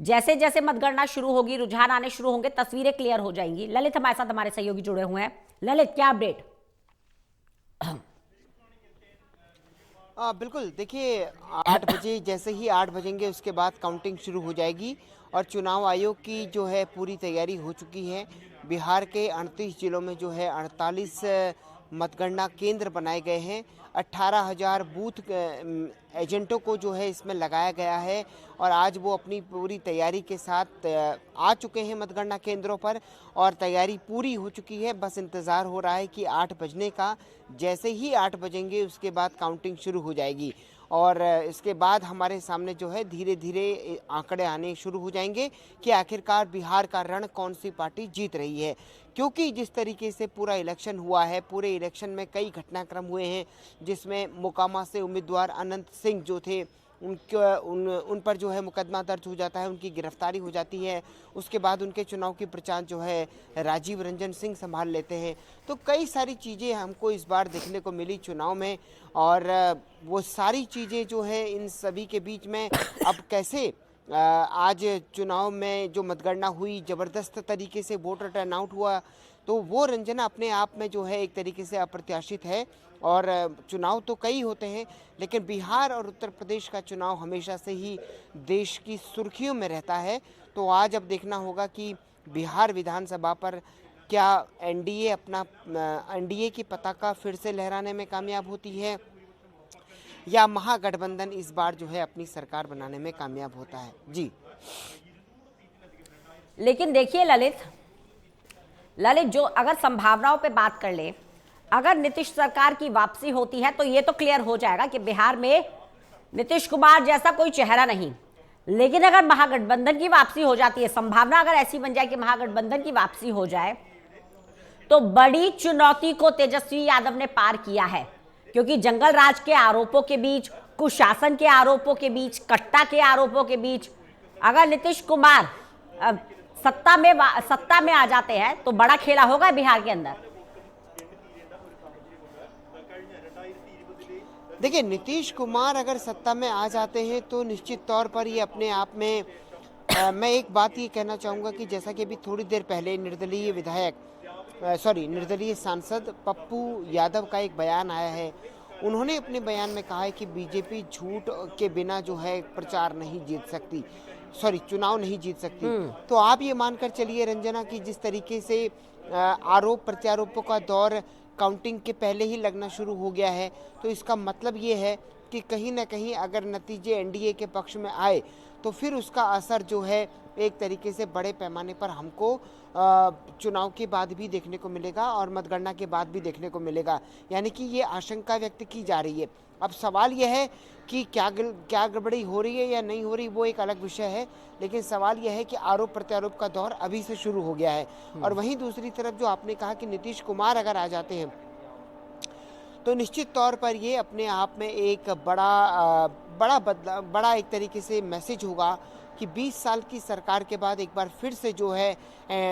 जैसे जैसे मतगणना शुरू होगी, रुझान आने शुरू होंगे, तस्वीरें क्लियर हो जाएंगी। ललित हमारे साथ हमारे सहयोगी जुड़े हुए हैं। ललित, क्या अपडेट? बिल्कुल, देखिए 8 बजे जैसे ही 8 बजेंगे उसके बाद काउंटिंग शुरू हो जाएगी और चुनाव आयोग की जो है पूरी तैयारी हो चुकी है। बिहार के 38 जिलों में जो है 48 मतगणना केंद्र बनाए गए हैं। 18,000 बूथ एजेंटों को जो है इसमें लगाया गया है और आज वो अपनी पूरी तैयारी के साथ आ चुके हैं मतगणना केंद्रों पर और तैयारी पूरी हो चुकी है। बस इंतज़ार हो रहा है कि 8 बजने का, जैसे ही 8 बजेंगे उसके बाद काउंटिंग शुरू हो जाएगी और इसके बाद हमारे सामने जो है धीरे धीरे आंकड़े आने शुरू हो जाएंगे कि आखिरकार बिहार का रण कौन सी पार्टी जीत रही है। क्योंकि जिस तरीके से पूरा इलेक्शन हुआ है, पूरे इलेक्शन में कई घटनाक्रम हुए हैं जिसमें मोकामा से उम्मीदवार अनंत सिंह जो थे उन पर जो है मुकदमा दर्ज हो जाता है, उनकी गिरफ्तारी हो जाती है। उसके बाद उनके चुनाव की प्रचार जो है राजीव रंजन सिंह संभाल लेते हैं। तो कई सारी चीज़ें हमको इस बार देखने को मिली चुनाव में और वो सारी चीज़ें जो है इन सभी के बीच में अब कैसे आज चुनाव में जो मतगणना हुई, ज़बरदस्त तरीके से वोटर टर्नआउट हुआ, तो वो रंजना अपने आप में जो है एक तरीके से अप्रत्याशित है। और चुनाव तो कई होते हैं लेकिन बिहार और उत्तर प्रदेश का चुनाव हमेशा से ही देश की सुर्खियों में रहता है। तो आज अब देखना होगा कि बिहार विधानसभा पर क्या एनडीए की पताका फिर से लहराने में कामयाब होती है या महागठबंधन इस बार जो है अपनी सरकार बनाने में कामयाब होता है। जी, लेकिन देखिए ललित, जो अगर संभावनाओं पे बात कर ले, अगर नीतीश सरकार की वापसी होती है तो ये तो क्लियर हो जाएगा कि बिहार में नीतीश कुमार जैसा कोई चेहरा नहीं। लेकिन अगर महागठबंधन की वापसी हो जाती है, संभावना अगर ऐसी बन जाए कि महागठबंधन की वापसी हो जाए, तो बड़ी चुनौती को तेजस्वी यादव ने पार किया है। क्योंकि जंगल राज के आरोपों के बीच, कुशासन के आरोपों के बीच, कट्टा के आरोपों के बीच अगर नीतीश कुमार सत्ता में आ जाते हैं तो बड़ा खेला होगा बिहार के अंदर। देखिए नीतीश कुमार अगर सत्ता में आ जाते हैं तो निश्चित तौर पर ये अपने आप में मैं एक बात ये कहना चाहूँगा कि जैसा कि अभी थोड़ी देर पहले निर्दलीय सांसद पप्पू यादव का एक बयान आया है। उन्होंने अपने बयान में कहा है कि बीजेपी झूठ के बिना जो है चुनाव नहीं जीत सकती। तो आप ये मानकर चलिए रंजना कि जिस तरीके से आरोप प्रत्यारोपों का दौर काउंटिंग के पहले ही लगना शुरू हो गया है, तो इसका मतलब ये है कि कहीं ना कहीं अगर नतीजे एनडीए के पक्ष में आए तो फिर उसका असर जो है एक तरीके से बड़े पैमाने पर हमको चुनाव के बाद भी देखने को मिलेगा और मतगणना के बाद भी देखने को मिलेगा। यानी कि ये आशंका व्यक्त की जा रही है। अब सवाल यह है कि क्या गड़बड़ी हो रही है या नहीं हो रही, वो एक अलग विषय है, लेकिन सवाल यह है कि आरोप प्रत्यारोप का दौर अभी से शुरू हो गया है। और वहीं दूसरी तरफ जो आपने कहा कि नीतीश कुमार अगर आ जाते हैं तो निश्चित तौर पर ये अपने आप में एक बड़ा एक तरीके से मैसेज होगा कि 20 साल की सरकार के बाद एक बार फिर से जो है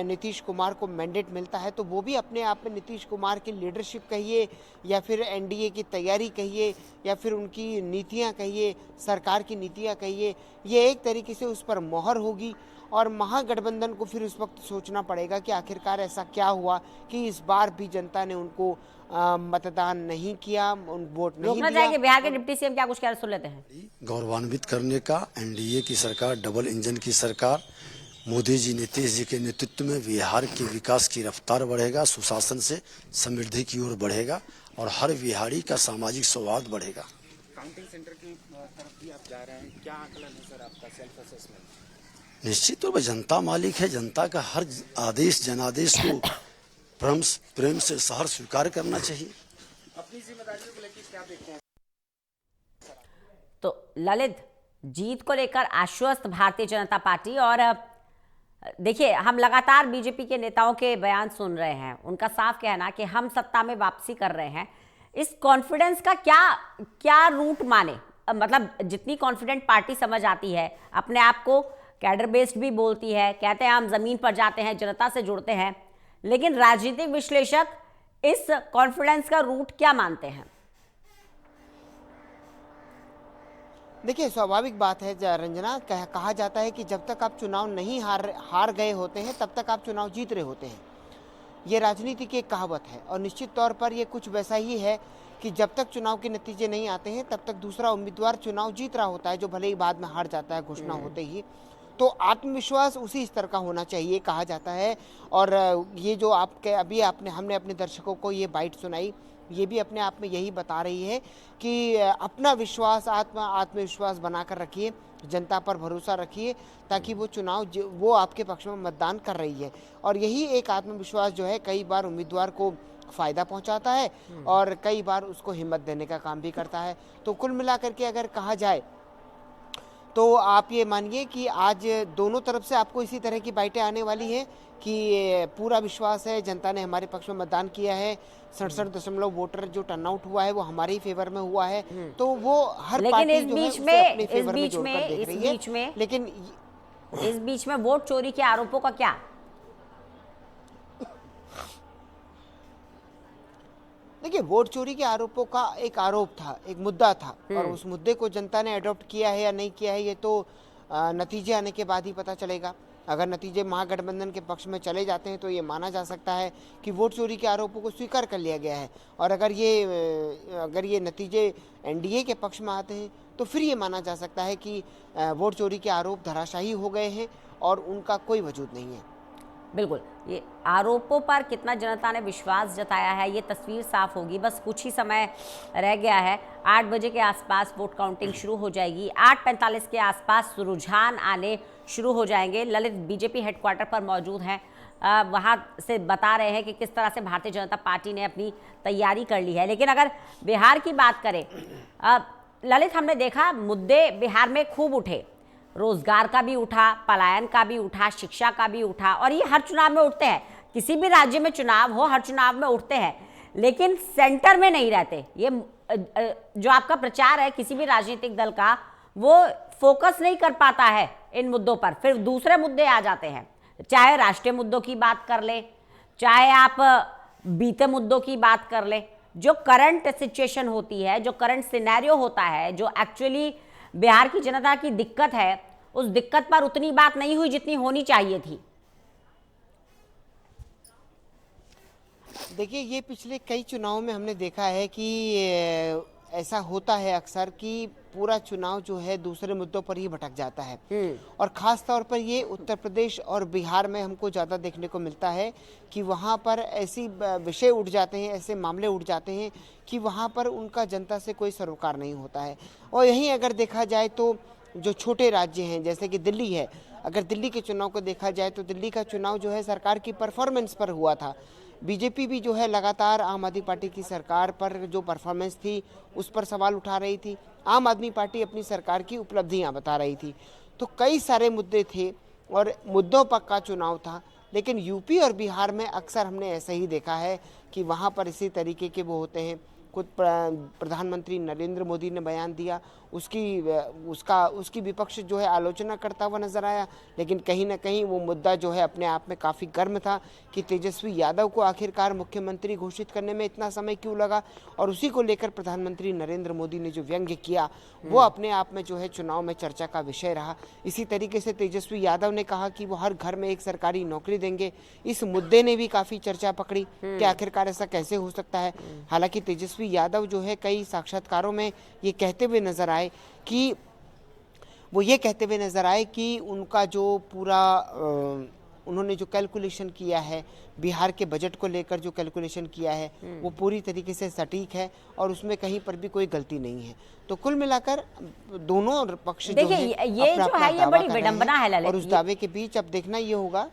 नीतीश कुमार को मैंडेट मिलता है। तो वो भी अपने आप में नीतीश कुमार की लीडरशिप कहिए या फिर एनडीए की तैयारी कहिए या फिर उनकी नीतियां कहिए, सरकार की नीतियां कहिए, ये एक तरीके से उस पर मोहर होगी। और महागठबंधन को फिर उस वक्त सोचना पड़ेगा कि आखिरकार ऐसा क्या हुआ कि इस बार भी जनता ने उनको मतदान नहीं किया, वोट नहीं रोकना दिया। चाहिए। बिहार के डिप्टी सीएम क्या कुछ कह सुन लेते हैं। गौरवान्वित करने का एनडीए की सरकार, डबल इंजन की सरकार, मोदी जी नीतीश जी के नेतृत्व में बिहार के विकास की रफ्तार बढ़ेगा, सुशासन से समृद्धि की ओर बढ़ेगा और हर बिहारी का सामाजिक सौहार्द बढ़ेगा। काउंटिंग सेंटर की तरफ भी आप जा रहे हैं, क्या आकलन है सर आपका, सेल्फ असेसमेंट? निश्चित तौर पर जनता मालिक है, जनता का हर आदेश जनादेश को प्रेम से सहर स्वीकार करना चाहिए। अपनी जिम्मेदारियों को लेकर क्या देखते हैं? तो ललित, जीत को लेकर आश्वस्त भारतीय जनता पार्टी। और देखिए, हम लगातार बीजेपी के नेताओं के बयान सुन रहे हैं, उनका साफ कहना कि हम सत्ता में वापसी कर रहे हैं। इस कॉन्फिडेंस का क्या रूट माने? मतलब जितनी कॉन्फिडेंट पार्टी समझ आती है, अपने आप को कैडर बेस्ड भी बोलती है, कहते हैं हम जमीन पर जाते हैं, जनता से जुड़ते हैं, लेकिन राजनीतिक विश्लेषक इस कॉन्फिडेंस का रूट क्या मानते हैं? देखिए, स्वाभाविक बात है रंजना, कहा जाता है कि जब तक आप चुनाव नहीं हार गए होते हैं तब तक आप चुनाव जीत रहे होते हैं। ये राजनीति की एक कहावत है और निश्चित तौर पर ये कुछ वैसा ही है कि जब तक चुनाव के नतीजे नहीं आते हैं तब तक दूसरा उम्मीदवार चुनाव जीत रहा होता है, जो भले ही बाद में हार जाता है घोषणा होते ही। तो आत्मविश्वास उसी स्तर का होना चाहिए, कहा जाता है। और ये जो आपके अभी हमने अपने दर्शकों को ये बाइट सुनाई, ये भी अपने आप में यही बता रही है कि अपना विश्वास, आत्मविश्वास बनाकर रखिए, जनता पर भरोसा रखिए, ताकि वो चुनाव वो आपके पक्ष में मतदान कर रही है। और यही एक आत्मविश्वास जो है कई बार उम्मीदवार को फ़ायदा पहुंचाता है और कई बार उसको हिम्मत देने का काम भी करता है। तो कुल मिलाकर के अगर कहा जाए तो आप ये मानिए कि आज दोनों तरफ से आपको इसी तरह की बाइटें आने वाली हैं कि पूरा विश्वास है, जनता ने हमारे पक्ष में मतदान किया है, 67% वोटर जो टर्नआउट हुआ है वो हमारे ही फेवर में हुआ है। तो वो हर पार्टी जो है उसे अपने फेवर में जोड़कर देख रही है। लेकिन इस बीच में वोट चोरी के आरोपों का क्या? देखिए, वोट चोरी के आरोपों का एक आरोप था, एक मुद्दा था, और उस मुद्दे को जनता ने अडॉप्ट किया है या नहीं किया है ये तो नतीजे आने के बाद ही पता चलेगा। अगर नतीजे महागठबंधन के पक्ष में चले जाते हैं तो ये माना जा सकता है कि वोट चोरी के आरोपों को स्वीकार कर लिया गया है, और अगर ये नतीजे एनडीए के पक्ष में आते हैं तो फिर ये माना जा सकता है कि वोट चोरी के आरोप धराशायी हो गए हैं और उनका कोई वजूद नहीं है। बिल्कुल, ये आरोपों पर कितना जनता ने विश्वास जताया है ये तस्वीर साफ होगी। बस कुछ ही समय रह गया है, 8 बजे के आसपास वोट काउंटिंग शुरू हो जाएगी। 8:45 के आसपास रुझान आने शुरू हो जाएंगे। ललित बीजेपी हेडक्वार्टर पर मौजूद हैं, वहाँ से बता रहे हैं कि किस तरह से भारतीय जनता पार्टी ने अपनी तैयारी कर ली है। लेकिन अगर बिहार की बात करें ललित, हमने देखा मुद्दे बिहार में खूब उठे, रोजगार का भी उठा, पलायन का भी उठा, शिक्षा का भी उठा, और ये हर चुनाव में उठते हैं। किसी भी राज्य में चुनाव हो, हर चुनाव में उठते हैं, लेकिन सेंटर में नहीं रहते। ये जो आपका प्रचार है किसी भी राजनीतिक दल का, वो फोकस नहीं कर पाता है इन मुद्दों पर, फिर दूसरे मुद्दे आ जाते हैं। चाहे राष्ट्रीय मुद्दों की बात कर ले, चाहे आप बीते मुद्दों की बात कर ले, जो करंट सिचुएशन होती है, जो करंट सिनेरियो होता है, जो एक्चुअली बिहार की जनता की दिक्कत है, उस दिक्कत पर उतनी बात नहीं हुई जितनी होनी चाहिए थी। देखिए, ये पिछले कई चुनावों में हमने देखा है कि ऐसा होता है अक्सर कि पूरा चुनाव जो है दूसरे मुद्दों पर ही भटक जाता है, और ख़ास तौर पर ये उत्तर प्रदेश और बिहार में हमको ज़्यादा देखने को मिलता है कि वहाँ पर ऐसी विषय उठ जाते हैं, ऐसे मामले उठ जाते हैं कि वहाँ पर उनका जनता से कोई सरोकार नहीं होता है। और यहीं अगर देखा जाए तो जो छोटे राज्य हैं जैसे कि दिल्ली है, अगर दिल्ली के चुनाव को देखा जाए तो दिल्ली का चुनाव जो है सरकार की परफॉर्मेंस पर हुआ था। बीजेपी भी जो है लगातार आम आदमी पार्टी की सरकार पर जो परफॉर्मेंस थी उस पर सवाल उठा रही थी, आम आदमी पार्टी अपनी सरकार की उपलब्धियां बता रही थी। तो कई सारे मुद्दे थे और मुद्दों पर का चुनाव था। लेकिन यूपी और बिहार में अक्सर हमने ऐसा ही देखा है कि वहाँ पर इसी तरीके के वो होते हैं। खुद प्रधानमंत्री नरेंद्र मोदी ने बयान दिया, उसकी विपक्ष जो है आलोचना करता हुआ नजर आया, लेकिन कहीं ना कहीं वो मुद्दा जो है अपने आप में काफ़ी गर्म था कि तेजस्वी यादव को आखिरकार मुख्यमंत्री घोषित करने में इतना समय क्यों लगा, और उसी को लेकर प्रधानमंत्री नरेंद्र मोदी ने जो व्यंग्य किया वो अपने आप में जो है चुनाव में चर्चा का विषय रहा। इसी तरीके से तेजस्वी यादव ने कहा कि वो हर घर में एक सरकारी नौकरी देंगे। इस मुद्दे ने भी काफ़ी चर्चा पकड़ी कि आखिरकार ऐसा कैसे हो सकता है। हालांकि तेजस्वी यादव जो है कई साक्षात्कारों में ये कहते हुए नजर आए कि उनका जो पूरा उन्होंने जो कैलकुलेशन किया है, बिहार के बजट को लेकर जो कैलकुलेशन किया है वो पूरी तरीके से सटीक है और उसमें कहीं पर भी कोई गलती नहीं है। तो कुल मिलाकर दोनों पक्ष जो है ये जो है ये बड़ी विडंबना है ललित, और उस दावे के बीच अब देखना ये होगा,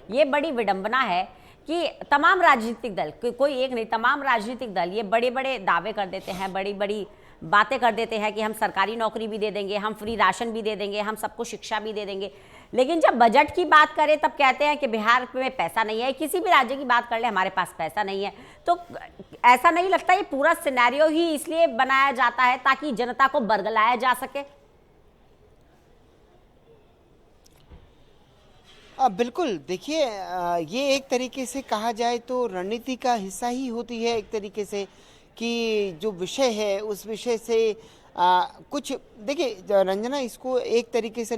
ये बड़ी विडंबना है कि तमाम राजनीतिक दल, कोई एक नहीं, तमाम राजनीतिक दल ये बड़े बड़े दावे कर देते हैं, बड़ी बड़ी बातें कर देते हैं कि हम सरकारी नौकरी भी दे देंगे, हम फ्री राशन भी दे देंगे, हम सबको शिक्षा भी दे देंगे। लेकिन जब बजट की बात करें तब कहते हैं कि बिहार में पैसा नहीं है। किसी भी राज्य की बात कर ले, हमारे पास पैसा नहीं है। तो ऐसा नहीं लगता ये पूरा सिनेरियो ही इसलिए बनाया जाता है ताकि जनता को बरगलाया जा सके? बिल्कुल, देखिए ये एक तरीके से कहा जाए तो रणनीति का हिस्सा ही होती है एक तरीके से, कि जो विषय है उस विषय से कुछ देखिए रंजना, इसको एक तरीके से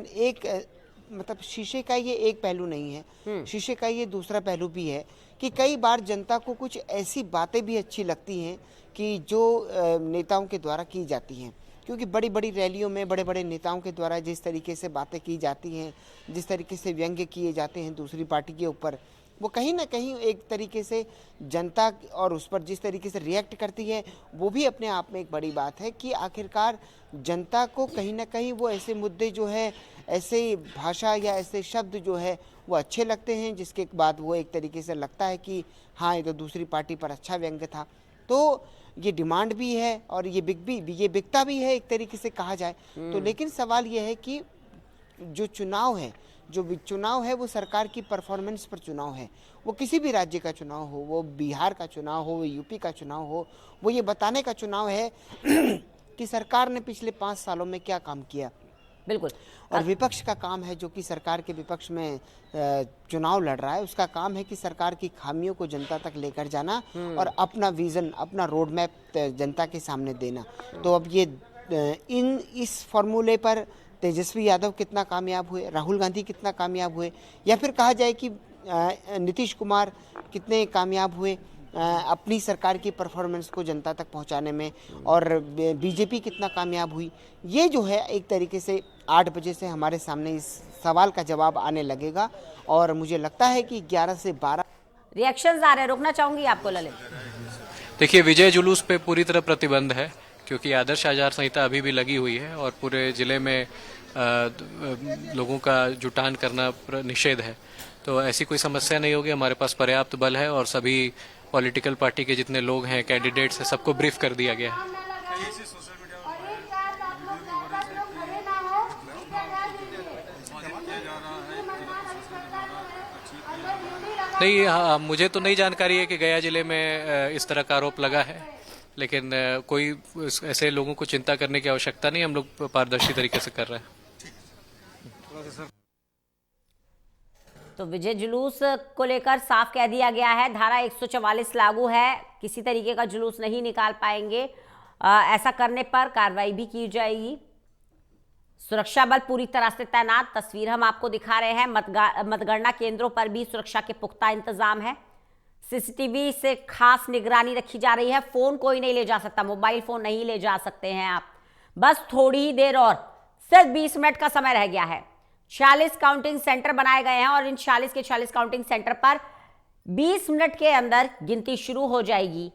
मतलब शीशे का ये एक पहलू नहीं है, शीशे का ये दूसरा पहलू भी है कि कई बार जनता को कुछ ऐसी बातें भी अच्छी लगती हैं कि जो नेताओं के द्वारा की जाती हैं, क्योंकि बड़ी बड़ी रैलियों में बड़े बड़े नेताओं के द्वारा जिस तरीके से बातें की जाती हैं, जिस तरीके से व्यंग्य किए जाते हैं दूसरी पार्टी के ऊपर, वो कहीं ना कहीं एक तरीके से जनता और उस पर जिस तरीके से रिएक्ट करती है, वो भी अपने आप में एक बड़ी बात है कि आखिरकार जनता को कहीं ना कहीं वो ऐसे मुद्दे जो है, ऐसे भाषा या ऐसे शब्द जो है वो अच्छे लगते हैं, जिसके बाद वो एक तरीके से लगता है कि हाँ, ये तो दूसरी पार्टी पर अच्छा व्यंग्य था। तो ये डिमांड भी है और ये ये बिकता भी है एक तरीके से कहा जाए तो। लेकिन सवाल ये है कि जो चुनाव है वो सरकार की परफॉर्मेंस पर चुनाव है। वो किसी भी राज्य का चुनाव हो, वो बिहार का चुनाव हो, वो यूपी का चुनाव हो, वो ये बताने का चुनाव है कि सरकार ने पिछले 5 सालों में क्या काम किया। बिल्कुल। और विपक्ष का काम है, जो कि सरकार के विपक्ष में चुनाव लड़ रहा है, उसका काम है कि सरकार की खामियों को जनता तक लेकर जाना और अपना विजन, अपना रोड मैप जनता के सामने देना। तो अब ये इस फॉर्मूले पर तेजस्वी यादव कितना कामयाब हुए, राहुल गांधी कितना कामयाब हुए, या फिर कहा जाए कि नीतीश कुमार कितने कामयाब हुए अपनी सरकार की परफॉर्मेंस को जनता तक पहुंचाने में, और बीजेपी कितना कामयाब हुई, ये जो है एक तरीके से 8 बजे से हमारे सामने इस सवाल का जवाब आने लगेगा। और मुझे लगता है कि 11 से 12 रिएक्शंस आ रहे हैं। रोकना चाहूंगी आपको ललित। देखिए, विजय जुलूस पे पूरी तरह प्रतिबंध है, क्योंकि आदर्श आचार संहिता अभी भी लगी हुई है और पूरे जिले में लोगों का जुटान करना निषेध है। तो ऐसी कोई समस्या नहीं होगी, हमारे पास पर्याप्त बल है और सभी पॉलिटिकल पार्टी के जितने लोग हैं, कैंडिडेट्स हैं, सबको ब्रीफ कर दिया गया है। नहीं, हाँ, मुझे तो नहीं जानकारी है कि गया जिले में इस तरह का आरोप लगा है, लेकिन कोई ऐसे लोगों को चिंता करने की आवश्यकता नहीं, हम लोग पारदर्शी तरीके से कर रहे हैं। तो विजय जुलूस को लेकर साफ कह दिया गया है, धारा 144 लागू है, किसी तरीके का जुलूस नहीं निकाल पाएंगे। ऐसा करने पर कार्रवाई भी की जाएगी। सुरक्षा बल पूरी तरह से तैनात, तस्वीर हम आपको दिखा रहे हैं। मतगणना केंद्रों पर भी सुरक्षा के पुख्ता इंतजाम है। सीसीटीवी से खास निगरानी रखी जा रही है। फोन कोई नहीं ले जा सकता, मोबाइल फोन नहीं ले जा सकते हैं आप। बस थोड़ी ही देर और, सिर्फ 20 मिनट का समय रह गया है। 40 काउंटिंग सेंटर बनाए गए हैं और इन 40 के 40 काउंटिंग सेंटर पर 20 मिनट के अंदर गिनती शुरू हो जाएगी।